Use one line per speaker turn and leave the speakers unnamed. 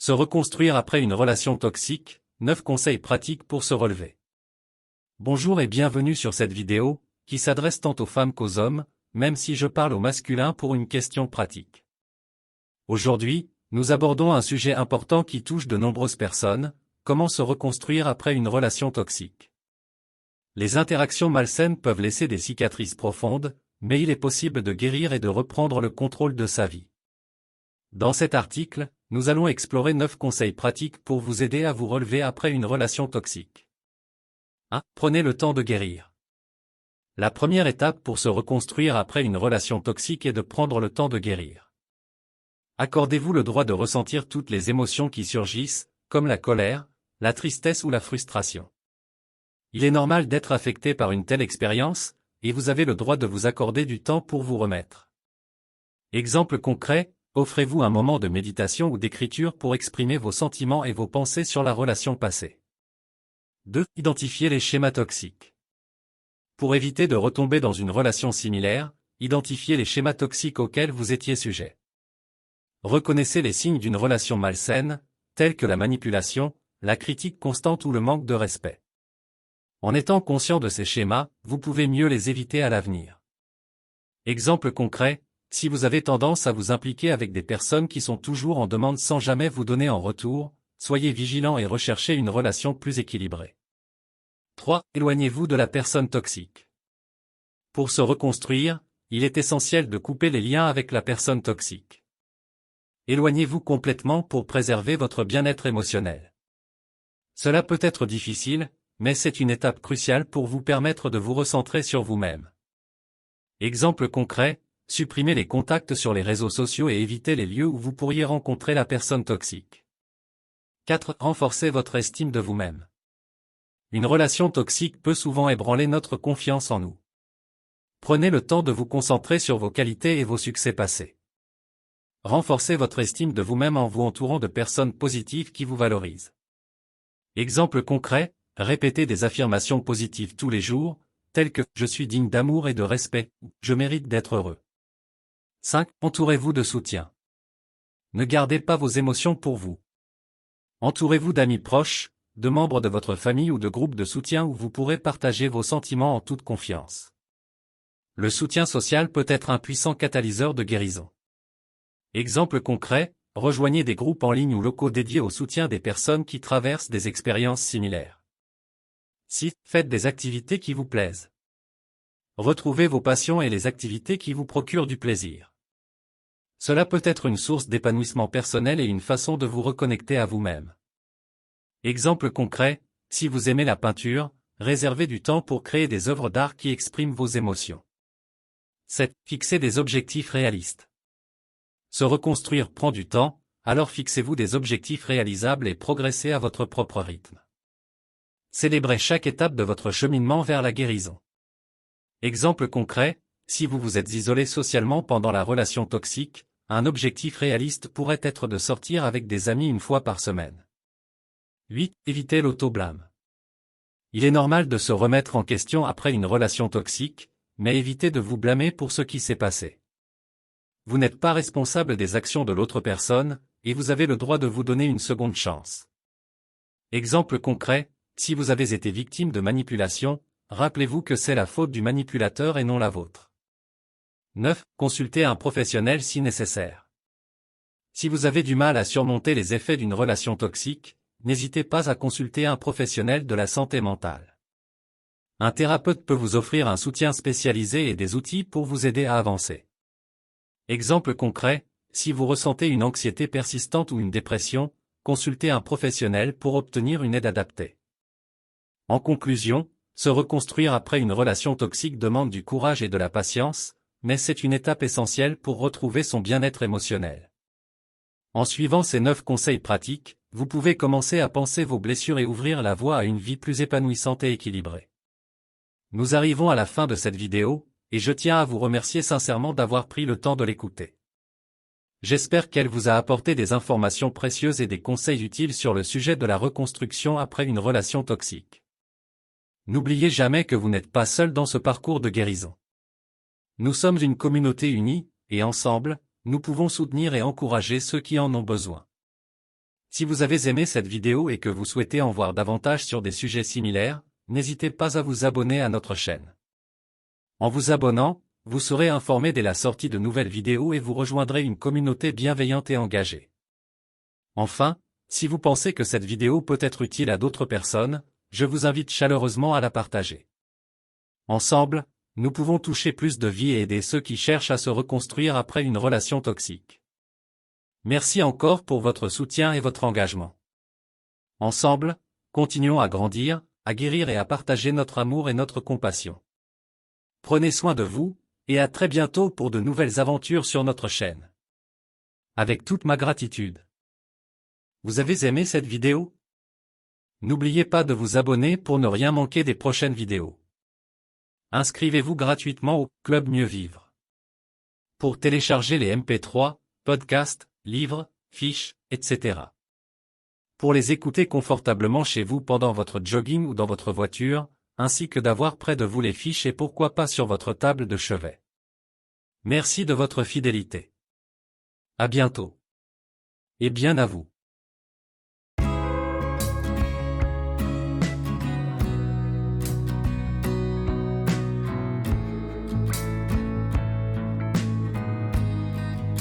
Se reconstruire après une relation toxique, 9 conseils pratiques pour se relever. Bonjour et bienvenue sur cette vidéo, qui s'adresse tant aux femmes qu'aux hommes, même si je parle au masculin pour une question pratique. Aujourd'hui, nous abordons un sujet important qui touche de nombreuses personnes, comment se reconstruire après une relation toxique. Les interactions malsaines peuvent laisser des cicatrices profondes, mais il est possible de guérir et de reprendre le contrôle de sa vie. Dans cet article, nous allons explorer 9 conseils pratiques pour vous aider à vous relever après une relation toxique. 1. Prenez le temps de guérir. La première étape pour se reconstruire après une relation toxique est de prendre le temps de guérir. Accordez-vous le droit de ressentir toutes les émotions qui surgissent, comme la colère, la tristesse ou la frustration. Il est normal d'être affecté par une telle expérience, et vous avez le droit de vous accorder du temps pour vous remettre. Exemple concret, offrez-vous un moment de méditation ou d'écriture pour exprimer vos sentiments et vos pensées sur la relation passée. 2. Identifiez les schémas toxiques. Pour éviter de retomber dans une relation similaire, identifiez les schémas toxiques auxquels vous étiez sujet. Reconnaissez les signes d'une relation malsaine, tels que la manipulation, la critique constante ou le manque de respect. En étant conscient de ces schémas, vous pouvez mieux les éviter à l'avenir. Exemple concret, si vous avez tendance à vous impliquer avec des personnes qui sont toujours en demande sans jamais vous donner en retour, soyez vigilant et recherchez une relation plus équilibrée. 3. Éloignez-vous de la personne toxique. Pour se reconstruire, il est essentiel de couper les liens avec la personne toxique. Éloignez-vous complètement pour préserver votre bien-être émotionnel. Cela peut être difficile, mais c'est une étape cruciale pour vous permettre de vous recentrer sur vous-même. Exemple concret, supprimez les contacts sur les réseaux sociaux et évitez les lieux où vous pourriez rencontrer la personne toxique. 4. Renforcez votre estime de vous-même. Une relation toxique peut souvent ébranler notre confiance en nous. Prenez le temps de vous concentrer sur vos qualités et vos succès passés. Renforcez votre estime de vous-même en vous entourant de personnes positives qui vous valorisent. Exemple concret, répétez des affirmations positives tous les jours, telles que « je suis digne d'amour et de respect » ou « je mérite d'être heureux ». 5. Entourez-vous de soutien. Ne gardez pas vos émotions pour vous. Entourez-vous d'amis proches, de membres de votre famille ou de groupes de soutien où vous pourrez partager vos sentiments en toute confiance. Le soutien social peut être un puissant catalyseur de guérison. Exemple concret, rejoignez des groupes en ligne ou locaux dédiés au soutien des personnes qui traversent des expériences similaires. 6. Faites des activités qui vous plaisent. Retrouvez vos passions et les activités qui vous procurent du plaisir. Cela peut être une source d'épanouissement personnel et une façon de vous reconnecter à vous-même. Exemple concret, si vous aimez la peinture, réservez du temps pour créer des œuvres d'art qui expriment vos émotions. 7. Fixez des objectifs réalistes. Se reconstruire prend du temps, alors fixez-vous des objectifs réalisables et progressez à votre propre rythme. Célébrez chaque étape de votre cheminement vers la guérison. Exemple concret, si vous vous êtes isolé socialement pendant la relation toxique, un objectif réaliste pourrait être de sortir avec des amis une fois par semaine. 8. Évitez l'auto-blâme. Il est normal de se remettre en question après une relation toxique, mais évitez de vous blâmer pour ce qui s'est passé. Vous n'êtes pas responsable des actions de l'autre personne, et vous avez le droit de vous donner une seconde chance. Exemple concret, si vous avez été victime de manipulation, rappelez-vous que c'est la faute du manipulateur et non la vôtre. 9. Consultez un professionnel si nécessaire. Si vous avez du mal à surmonter les effets d'une relation toxique, n'hésitez pas à consulter un professionnel de la santé mentale. Un thérapeute peut vous offrir un soutien spécialisé et des outils pour vous aider à avancer. Exemple concret, si vous ressentez une anxiété persistante ou une dépression, consultez un professionnel pour obtenir une aide adaptée. En conclusion, se reconstruire après une relation toxique demande du courage et de la patience, mais c'est une étape essentielle pour retrouver son bien-être émotionnel. En suivant ces 9 conseils pratiques, vous pouvez commencer à penser vos blessures et ouvrir la voie à une vie plus épanouissante et équilibrée. Nous arrivons à la fin de cette vidéo, et je tiens à vous remercier sincèrement d'avoir pris le temps de l'écouter. J'espère qu'elle vous a apporté des informations précieuses et des conseils utiles sur le sujet de la reconstruction après une relation toxique. N'oubliez jamais que vous n'êtes pas seul dans ce parcours de guérison. Nous sommes une communauté unie, et ensemble, nous pouvons soutenir et encourager ceux qui en ont besoin. Si vous avez aimé cette vidéo et que vous souhaitez en voir davantage sur des sujets similaires, n'hésitez pas à vous abonner à notre chaîne. En vous abonnant, vous serez informé dès la sortie de nouvelles vidéos et vous rejoindrez une communauté bienveillante et engagée. Enfin, si vous pensez que cette vidéo peut être utile à d'autres personnes, je vous invite chaleureusement à la partager. Ensemble, nous pouvons toucher plus de vies et aider ceux qui cherchent à se reconstruire après une relation toxique. Merci encore pour votre soutien et votre engagement. Ensemble, continuons à grandir, à guérir et à partager notre amour et notre compassion. Prenez soin de vous, et à très bientôt pour de nouvelles aventures sur notre chaîne. Avec toute ma gratitude. Vous avez aimé cette vidéo? N'oubliez pas de vous abonner pour ne rien manquer des prochaines vidéos. Inscrivez-vous gratuitement au Club Mieux Vivre. Pour télécharger les MP3, podcasts, livres, fiches, etc. Pour les écouter confortablement chez vous pendant votre jogging ou dans votre voiture, ainsi que d'avoir près de vous les fiches et pourquoi pas sur votre table de chevet. Merci de votre fidélité. À bientôt. Et bien à vous.